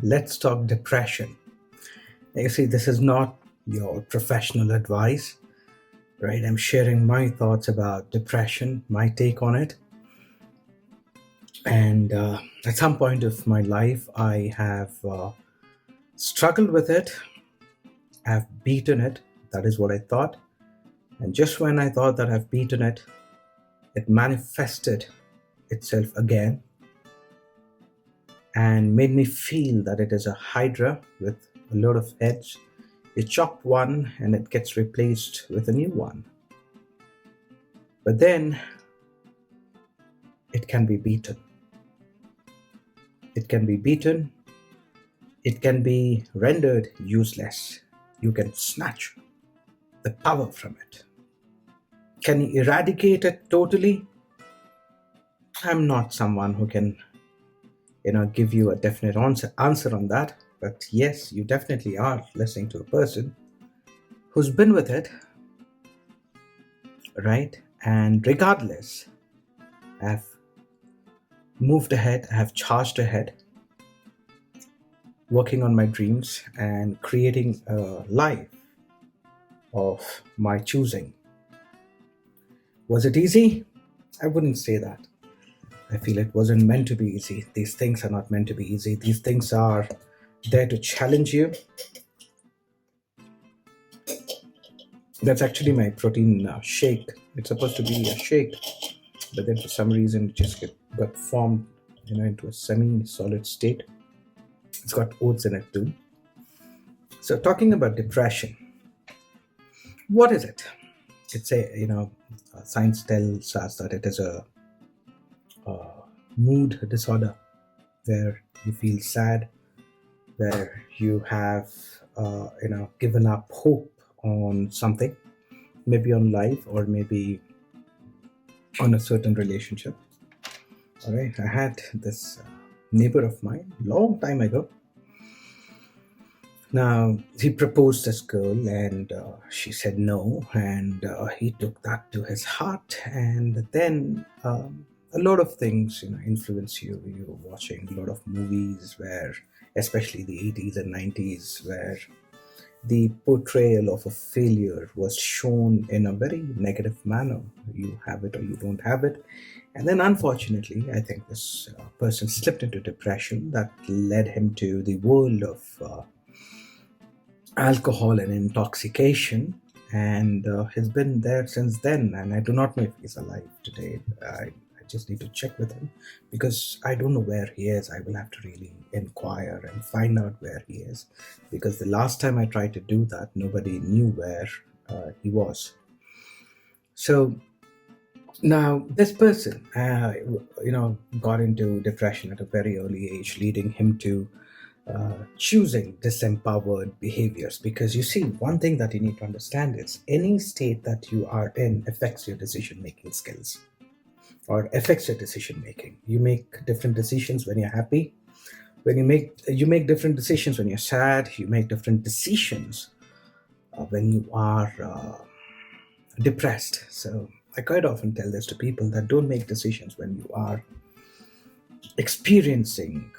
let's talk depression. You see, this is not your professional advice, right? I'm sharing my thoughts about depression, my take on it. And at some point of my life, I have struggled with it, I've beaten it. That is what I thought. And just when I thought that I've beaten it, it manifested itself again and made me feel that it is a hydra with a lot of heads. You chop one and it gets replaced with a new one. But then it can be beaten. It can be beaten. It can be rendered useless. You can snatch the power from it. Can you eradicate it totally? I'm not someone who can, give you a definite answer on that. But yes, you definitely are listening to a person who's been with it, right? And regardless, I've moved ahead, I have charged ahead, working on my dreams and creating a life of my choosing. Was it easy? I wouldn't say that. I feel it wasn't meant to be easy. These things are not meant to be easy. These things are there to challenge you. That's actually my protein shake. It's supposed to be a shake, but then for some reason it just got formed, into a semi-solid state. It's got oats in it too. So talking about depression, what is it? It's science tells us that it is a mood disorder where you feel sad, where you have given up hope on something, maybe on life or maybe on a certain relationship. All right, I had this neighbor of mine long time ago. Now he proposed this girl, and she said no, and he took that to his heart. And then a lot of things, influence you. You're watching a lot of movies where, especially the 80s and 90s, where the portrayal of a failure was shown in a very negative manner. You have it or you don't have it. And then, unfortunately, I think this person slipped into depression that led him to the world of alcohol and intoxication. And he's been there since then. And I do not know if he's alive today. I just need to check with him because I don't know where he is. I will have to really inquire and find out where he is because the last time I tried to do that, nobody knew where he was. So now this person, got into depression at a very early age, leading him to choosing disempowered behaviors. Because you see, one thing that you need to understand is any state that you are in affects your decision making skills or affects your decision making. You make different decisions when you're happy. When you make different decisions when you're sad. You make different decisions when you are depressed. So I quite often tell this to people that don't make decisions when you are experiencing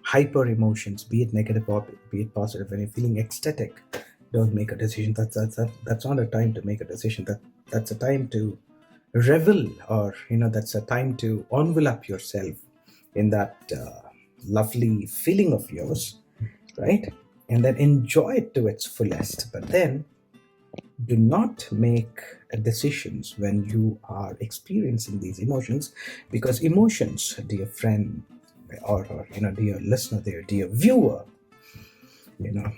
hyper emotions, be it negative or be it positive. When you're feeling ecstatic, don't make a decision. That's not a time to make a decision. That's a time to revel, or that's a time to envelop yourself in that lovely feeling of yours, right? And then enjoy it to its fullest. But then do not make decisions when you are experiencing these emotions, because emotions, dear friend, or dear listener, there, dear viewer, you know,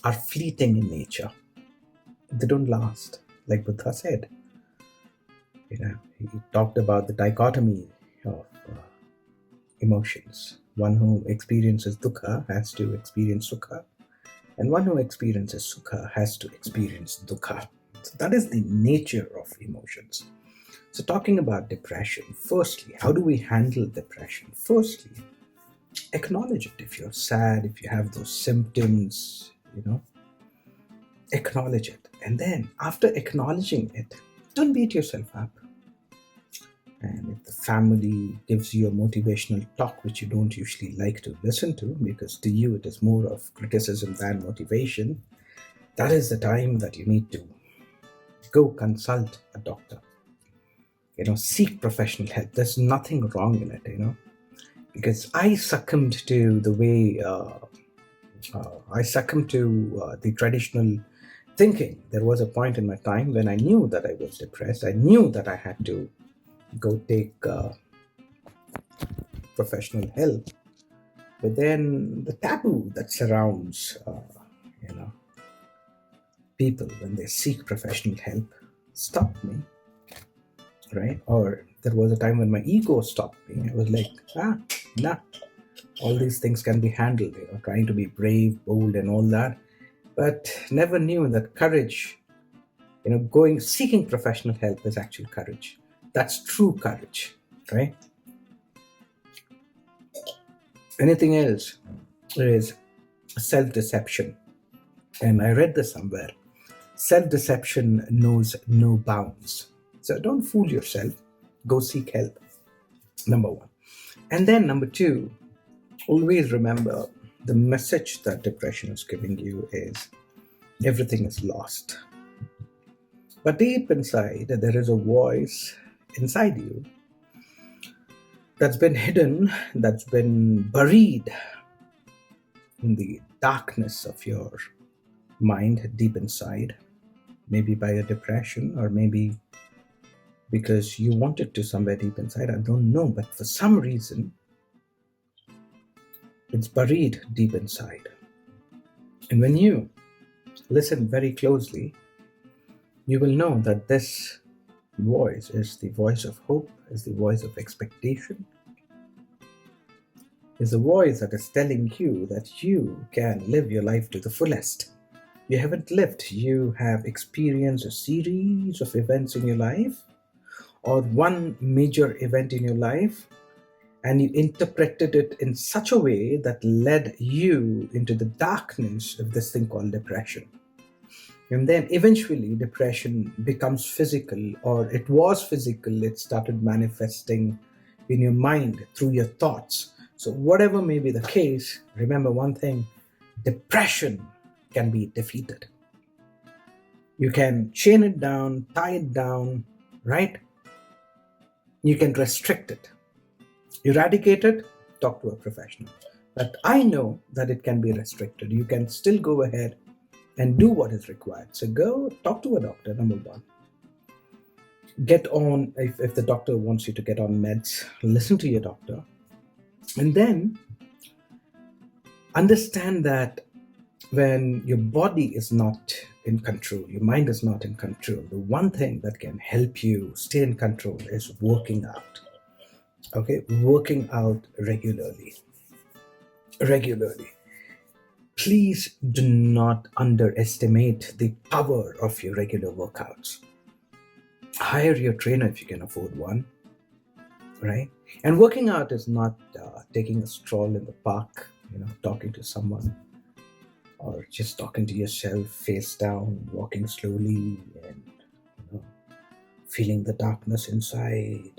are fleeting in nature. They don't last. Like Buddha said, he talked about the dichotomy of emotions. One who experiences dukkha has to experience sukha, and one who experiences sukha has to experience dukkha. So that is the nature of emotions. So talking about depression, firstly, how do we handle depression? Firstly, acknowledge it. If you're sad, if you have those symptoms, acknowledge it. And then after acknowledging it, don't beat yourself up. And if the family gives you a motivational talk, which you don't usually like to listen to, because to you it is more of criticism than motivation, that is the time that you need to go consult a doctor. Seek professional help. There's nothing wrong in it. Because I succumbed to the way I succumbed to the traditional thinking. There was a point in my time when I knew that I was depressed. I knew that I had to go take professional help. But then the taboo that surrounds, you know, people when they seek professional help stopped me, right? Or there was a time when my ego stopped me. I was like, nah, all these things can be handled, trying to be brave, bold, and all that. But never knew that courage, going seeking professional help is actual courage. That's true courage, right? Anything else is self deception. And I read this somewhere. Self deception knows no bounds. So don't fool yourself. Go seek help. Number one. And then number two, always remember the message that depression is giving you is everything is lost. But deep inside, there is a voice inside you that's been hidden, that's been buried in the darkness of your mind deep inside, maybe by a depression or maybe because you wanted to somewhere deep inside. I don't know, but for some reason, it's buried deep inside. And when you listen very closely, you will know that this voice is the voice of hope, is the voice of expectation, is a voice that is telling you that you can live your life to the fullest. You haven't lived, you have experienced a series of events in your life, or one major event in your life, and you interpreted it in such a way that led you into the darkness of this thing called depression. And then eventually, depression becomes physical, or it was physical, it started manifesting in your mind through your thoughts. So, whatever may be the case, remember one thing: depression can be defeated. You can chain it down, tie it down, right? You can restrict it. Eradicate it, talk to a professional. But I know that it can be restricted. You can still go ahead and do what is required. So go talk to a doctor, number one. Get on, if the doctor wants you to get on meds, listen to your doctor. And then understand that when your body is not in control, your mind is not in control, the one thing that can help you stay in control is working out. Okay, working out regularly. Regularly. Please do not underestimate the power of your regular workouts. Hire your trainer if you can afford one, right? And working out is not taking a stroll in the park, talking to someone, or just talking to yourself face down, walking slowly, and feeling the darkness inside,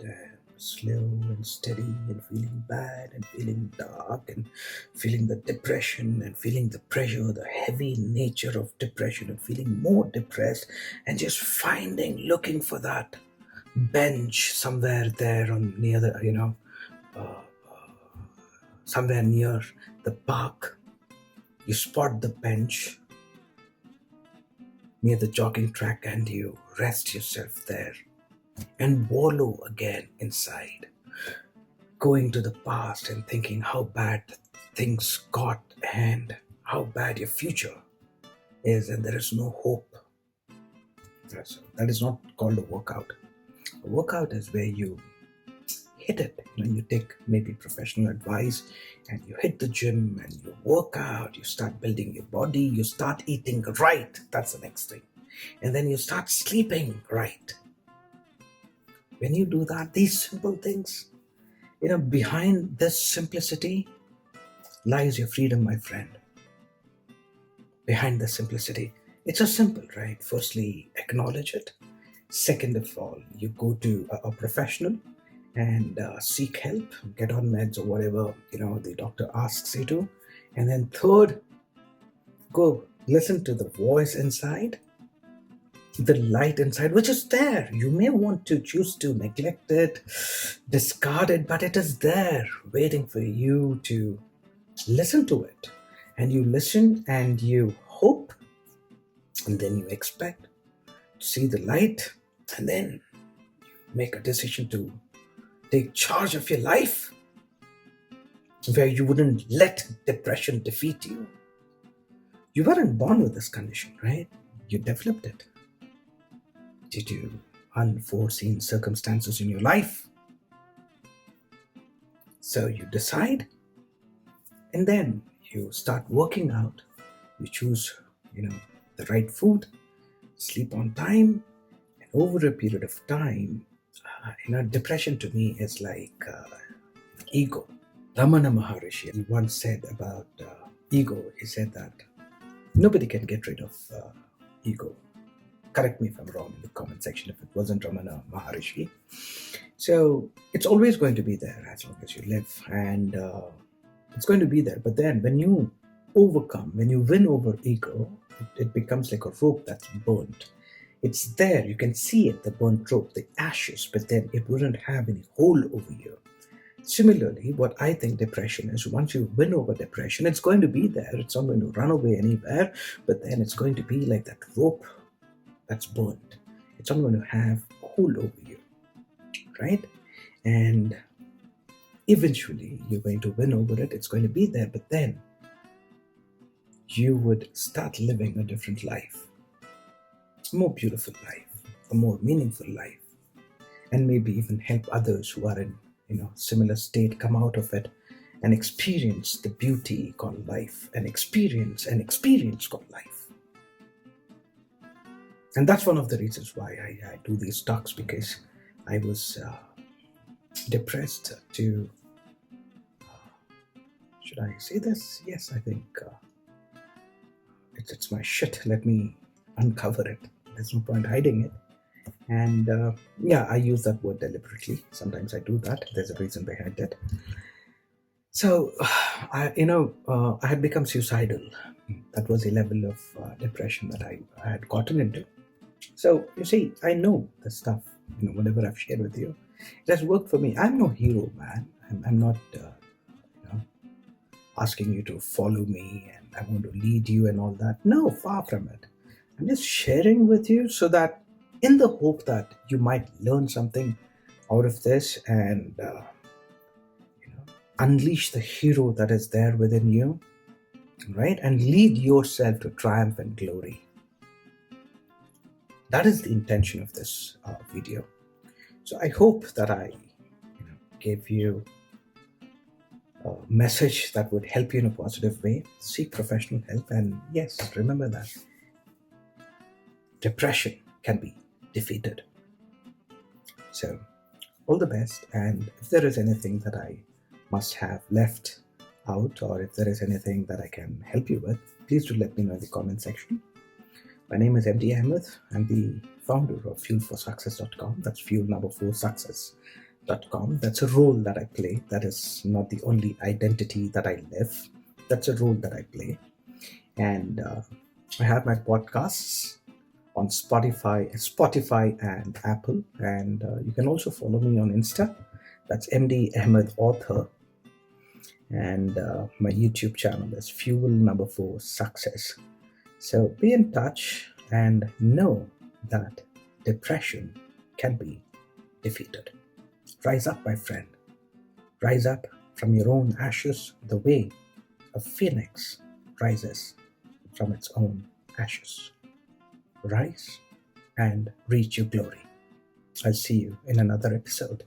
slow and steady, and feeling bad and feeling dark and feeling the depression and feeling the pressure, the heavy nature of depression, and feeling more depressed, and just looking for that bench somewhere there on near the uh, somewhere near the park. You spot the bench near the jogging track and you rest yourself there and wallow again inside, going to the past and thinking how bad things got and how bad your future is, and there is no hope. That is not called a workout. A workout is where you hit it. You take maybe professional advice and you hit the gym and you work out, you start building your body, you start eating right. That's the next thing. And then you start sleeping right. When you do that, these simple things, behind this simplicity lies your freedom, my friend. Behind the simplicity. It's so simple, right? Firstly, acknowledge it. Second of all, you go to a professional and seek help, get on meds or whatever the doctor asks you to. And then third, go listen to the voice inside, the light inside, which is there. You may want to choose to neglect it, discard it, but it is there waiting for you to listen to it. And you listen and you hope, and then you expect to see the light, and then make a decision to take charge of your life, where you wouldn't let depression defeat you. You weren't born with this condition, right? You developed it due to unforeseen circumstances in your life. So you decide, and then you start working out. You choose, the right food, sleep on time, and over a period of time, depression to me is like ego. Ramana Maharishi, he once said about ego, he said that nobody can get rid of ego. Correct me if I'm wrong in the comment section if it wasn't Ramana Maharishi. So it's always going to be there as long as you live, and it's going to be there. But then when you when you win over ego, it becomes like a rope that's burnt. It's there, you can see it, the burnt rope, the ashes, but then it wouldn't have any hold over you. Similarly, what I think depression is, once you win over depression, it's going to be there. It's not going to run away anywhere, but then it's going to be like that rope that's burnt. It's not going to have hold over you, right? And eventually, you're going to win over it. It's going to be there, but then you would start living a different life, a more beautiful life, a more meaningful life, and maybe even help others who are in similar state come out of it and experience the beauty called life, and experience called life. And that's one of the reasons why I do these talks, because I was depressed to should I say this? Yes, I think it's my shit. Let me uncover it. There's no point hiding it. And I use that word deliberately. Sometimes I do that. There's a reason behind it. So, I had become suicidal. That was a level of depression that I had gotten into. So, you see, I know the stuff, whatever I've shared with you, it has worked for me. I'm no hero, man. I'm not, asking you to follow me and I want to lead you and all that. No, far from it. I'm just sharing with you so that, in the hope that you might learn something out of this and unleash the hero that is there within you, right? And lead yourself to triumph and glory. That is the intention of this video. So I hope that I gave you a message that would help you in a positive way. Seek professional help, and yes, remember that depression can be defeated. So, all the best, and if there is anything that I must have left out, or if there is anything that I can help you with, please do let me know in the comment section. My name is MD Ahmed. I'm the founder of fuel4success.com. That's fuel number 4 success.com. That's a role that I play. That is not the only identity that I live. That's a role that I play. And I have my podcasts on Spotify and Apple. And you can also follow me on Insta. That's MD Ahmed Author. And my YouTube channel is fuel number 4 success. So be in touch and know that depression can be defeated. Rise up, my friend. Rise up from your own ashes the way a phoenix rises from its own ashes. Rise and reach your glory. I'll see you in another episode.